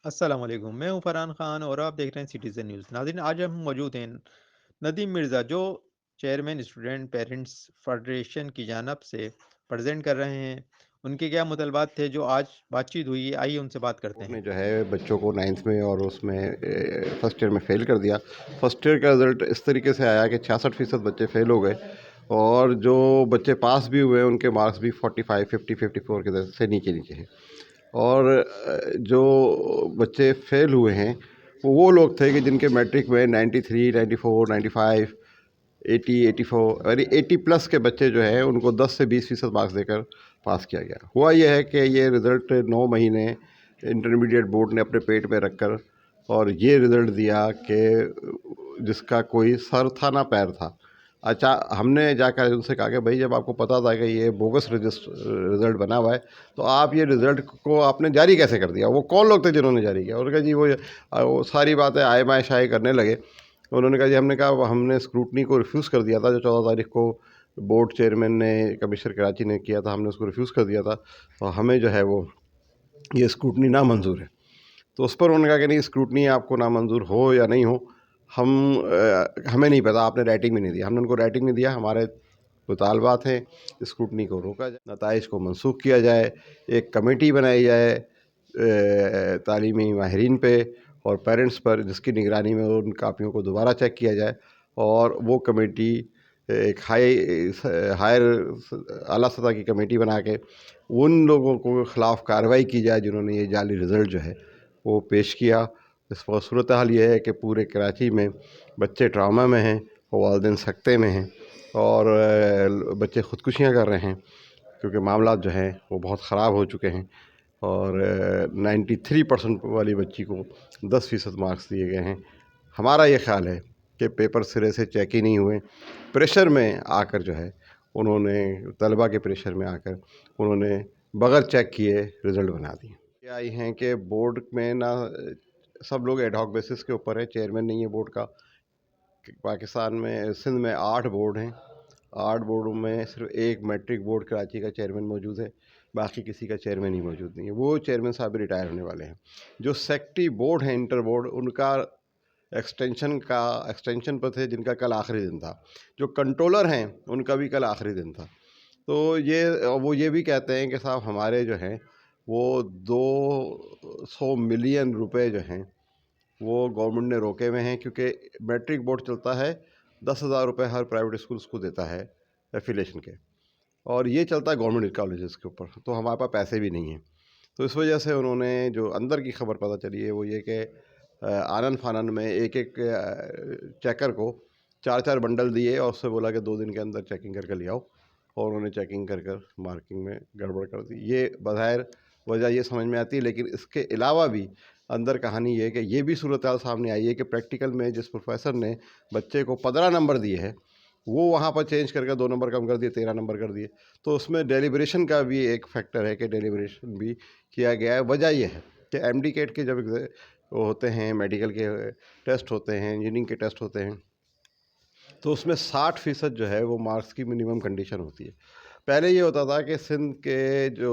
السلام علیکم، میں ہوں فرحان خان اور آپ دیکھ رہے ہیں سٹیزن نیوز۔ ناظرین، آج ہم موجود ہیں ندیم مرزا جو چیئرمین اسٹوڈنٹ پیرنٹس فیڈریشن کی جانب سے پریزنٹ کر رہے ہیں۔ ان کے کیا مطالبات تھے جو آج بات چیت ہوئی ہے، آئیے ان سے بات کرتے بورڈ ہیں۔ نے جو ہے بچوں کو نائنتھ میں اور اس میں فرسٹ ایئر میں فیل کر دیا۔ فرسٹ ایئر کا رزلٹ اس طریقے سے آیا کہ 66% بچے فیل ہو گئے، اور جو بچے پاس بھی ہوئے ان کے مارکس بھی 45 50 54 کے سے نیچے نیچے ہیں۔ اور جو بچے فیل ہوئے ہیں وہ لوگ تھے کہ جن کے میٹرک میں 93 94 95 80 84 یعنی 80 پلس کے بچے جو ہیں ان کو 10 سے 20% مارکس دے کر پاس کیا گیا۔ ہوا یہ ہے کہ یہ رزلٹ 9 مہینے انٹرمیڈیٹ بورڈ نے اپنے پیٹ میں رکھ کر اور یہ رزلٹ دیا کہ جس کا کوئی سر تھا نہ پیر تھا۔ اچھا، ہم نے جا کر ان سے کہا کہ بھائی جب آپ کو پتا تھا کہ یہ بوگس رزلٹ بنا ہوا ہے تو آپ یہ رزلٹ کو آپ نے جاری کیسے کر دیا؟ وہ کون لوگ تھے جنہوں نے جاری کیا؟ انہوں نے کہا جی وہ ساری باتیں آئے مائے شائع کرنے لگے۔ انہوں نے کہا جی ہم نے کہا ہم نے اسکروٹنی کو ریفیوز کر دیا تھا، جو 14 تاریخ کو بورڈ چیئرمین نے کمشنر کراچی نے کیا تھا، ہم نے اس کو ریفیوز کر دیا تھا اور ہمیں جو ہے وہ یہ اسکروٹنی نامنظور ہے۔ تو اس پر انہوں نے کہا کہ نہیں، اسکروٹنی آپ کو نامنظور ہو یا نہیں ہو ہمیں نہیں پتہ، آپ نے رائٹنگ میں نہیں دیا۔ ہم نے ان کو رائٹنگ میں دیا، ہمارے مطالبات ہیں اسکروٹنی کو روکا جائے، نتائج کو منسوخ کیا جائے، ایک کمیٹی بنائی جائے تعلیمی ماہرین پہ اور پیرنٹس پر، جس کی نگرانی میں ان کاپیوں کو دوبارہ چیک کیا جائے، اور وہ کمیٹی ایک ہائر اعلیٰ سطح کی کمیٹی بنا کے ان لوگوں کو خلاف کارروائی کی جائے جنہوں نے یہ جعلی رزلٹ جو ہے وہ پیش کیا۔ اس وقت صورتحال یہ ہے کہ پورے کراچی میں بچے ٹراما میں ہیں، والدین سکتے میں ہیں، اور بچے خودکشیاں کر رہے ہیں کیونکہ معاملات جو ہیں وہ بہت خراب ہو چکے ہیں۔ اور 93% والی بچی کو 10% مارکس دیے گئے ہیں۔ ہمارا یہ خیال ہے کہ پیپر سرے سے چیک ہی نہیں ہوئے، پریشر میں آ کر جو ہے انہوں نے طلباء کے پریشر میں آ کر انہوں نے بغیر چیک کیے رزلٹ بنا دیے۔ یہ آئی ہیں کہ بورڈ میں نہ سب لوگ ایڈ ہاک بیسس کے اوپر ہیں، چیئرمین نہیں ہے بورڈ کا۔ پاکستان میں سندھ میں 8 بورڈ ہیں، 8 بورڈوں میں صرف ایک میٹرک بورڈ کراچی کا چیئرمین موجود ہے، باقی کسی کا چیئرمین ہی موجود نہیں ہے۔ وہ چیئرمین صاحب ریٹائر ہونے والے ہیں۔ جو سیکٹری بورڈ ہیں انٹر بورڈ، ان کا ایکسٹینشن پر تھے جن کا کل آخری دن تھا۔ جو کنٹرولر ہیں ان کا بھی کل آخری دن تھا۔ تو وہ یہ بھی کہتے ہیں کہ صاحب ہمارے جو ہیں وہ 200 ملین روپے جو ہیں وہ گورنمنٹ نے روکے ہوئے ہیں، کیونکہ میٹرک بورڈ چلتا ہے 10,000 روپے ہر پرائیویٹ اسکولس کو دیتا ہے ایفیلیشن کے، اور یہ چلتا ہے گورنمنٹ کالجز کے اوپر، تو ہمارے پاس پیسے بھی نہیں ہیں۔ تو اس وجہ سے انہوں نے جو اندر کی خبر پتہ چلی ہے وہ یہ کہ آنن فانن میں ایک چیکر کو 4 بنڈل دیے اور اس سے بولا کہ 2 دن کے اندر چیکنگ کر کے لے آؤ، اور انہوں نے چیکنگ کر مارکنگ میں گڑبڑ کر دی۔ یہ بظاہر وجہ یہ سمجھ میں آتی ہے، لیکن اس کے علاوہ بھی اندر کہانی یہ ہے کہ یہ بھی صورتحال سامنے آئی ہے کہ پریکٹیکل میں جس پروفیسر نے بچے کو 15 نمبر دیے ہے وہ وہاں پر چینج کر کے 2 نمبر کم کر دیے، 13 نمبر کر دیے۔ تو اس میں ڈیلیبریشن کا بھی ایک فیکٹر ہے کہ ڈیلیبریشن بھی کیا گیا ہے۔ وجہ یہ ہے کہ ایم ڈی کیٹ کے جب وہ ہوتے ہیں، میڈیکل کے ٹیسٹ ہوتے ہیں، انجینئرنگ کے ٹیسٹ ہوتے ہیں، تو اس میں 60% جو ہے وہ مارکس کی منیمم کنڈیشن ہوتی ہے۔ پہلے یہ ہوتا تھا کہ سندھ کے جو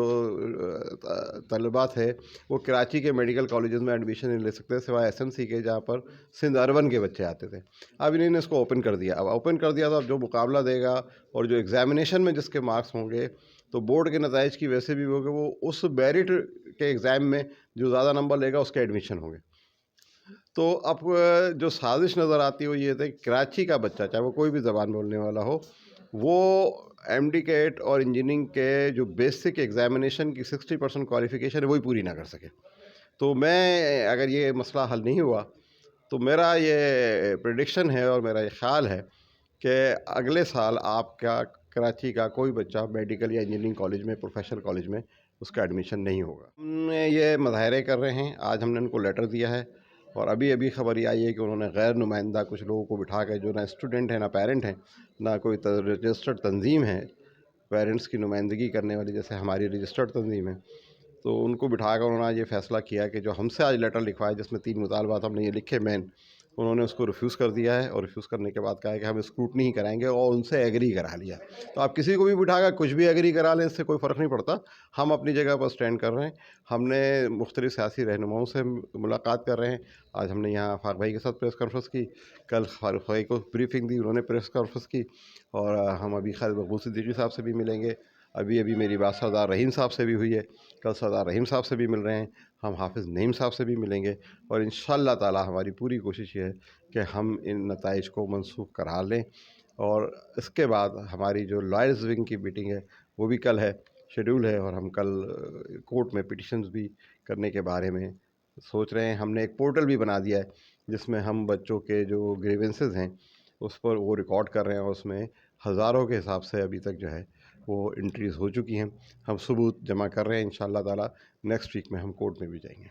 طلباء تھے وہ کراچی کے میڈیکل کالجز میں ایڈمیشن نہیں لے سکتے سوائے ایس ایم سی کے، جہاں پر سندھ اربن کے بچے آتے تھے۔ اب انہوں نے اس کو اوپن کر دیا۔ اب اوپن کر دیا تو اب جو مقابلہ دے گا اور جو ایگزامینیشن میں جس کے مارکس ہوں گے تو بورڈ کے نتائج کی ویسے بھی ہوگا، وہ اس میرٹ کے ایگزام میں جو زیادہ نمبر لے گا اس کے ایڈمیشن ہوں گے۔ تو اب جو سازش نظر آتی ہے وہ یہ تھا کہ کراچی کا بچہ، چاہے وہ کوئی بھی زبان بولنے والا ہو، وہ ایم ڈی کیٹ اور انجینئرنگ کے جو بیسک ایگزامینیشن کی 60% کوالیفیکیشن ہے وہی پوری نہ کر سکے۔ تو میں اگر یہ مسئلہ حل نہیں ہوا تو میرا یہ پریڈکشن ہے اور میرا یہ خیال ہے کہ اگلے سال آپ کا کراچی کا کوئی بچہ میڈیکل یا انجینئرنگ کالج میں، پروفیشنل کالج میں اس کا ایڈمیشن نہیں ہوگا۔ ہم یہ مظاہرے کر رہے ہیں، آج ہم نے ان کو لیٹر دیا ہے، اور ابھی خبر یہ آئی ہے کہ انہوں نے غیر نمائندہ کچھ لوگوں کو بٹھا کے، جو نہ اسٹوڈنٹ ہیں نہ پیرنٹ ہیں نہ کوئی رجسٹرڈ تنظیم ہے پیرنٹس کی نمائندگی کرنے والی جیسے ہماری رجسٹرڈ تنظیم ہے، تو ان کو بٹھا کر انہوں نے یہ فیصلہ کیا کہ جو ہم سے آج لیٹر لکھوایا جس میں 3 مطالبات ہم نے یہ لکھے مین، انہوں نے اس کو ریفیوز کر دیا ہے، اور ریفیوز کرنے کے بعد کہا ہے کہ ہم اسکروٹنی ہی کرائیں گے، اور ان سے ایگری کرا لیا۔ تو آپ کسی کو بھی بٹھا کر کچھ بھی ایگری کرا لیں، اس سے کوئی فرق نہیں پڑتا۔ ہم اپنی جگہ پر اسٹینڈ کر رہے ہیں۔ ہم نے مختلف سیاسی رہنماؤں سے ملاقات کر رہے ہیں۔ آج ہم نے یہاں آفاق بھائی کے ساتھ پریس کانفرنس کی، کل فاروق بھائی کو بریفنگ دی، انہوں نے پریس کانفرنس کی، اور ہم ابھی خالد مقبول صدیقی صاحب سے بھی ملیں گے۔ ابھی میری بات سردار رحیم صاحب سے بھی ہوئی ہے، کل سردار رحیم صاحب سے بھی مل رہے ہیں، ہم حافظ نعیم صاحب سے بھی ملیں گے، اور انشاءاللہ تعالی ہماری پوری کوشش یہ ہے کہ ہم ان نتائج کو منسوخ کرا لیں۔ اور اس کے بعد ہماری جو لائرز ونگ کی میٹنگ ہے وہ بھی کل ہے، شیڈول ہے، اور ہم کل کورٹ میں پٹیشنز بھی کرنے کے بارے میں سوچ رہے ہیں۔ ہم نے ایک پورٹل بھی بنا دیا ہے جس میں ہم بچوں کے جو گریونسز ہیں اس پر وہ ریکارڈ کر رہے ہیں، اور اس میں ہزاروں کے حساب سے ابھی تک جو ہے وہ انٹریز ہو چکی ہیں۔ ہم ثبوت جمع کر رہے ہیں، انشاءاللہ تعالی نیکسٹ ویک میں ہم کورٹ میں بھی جائیں گے۔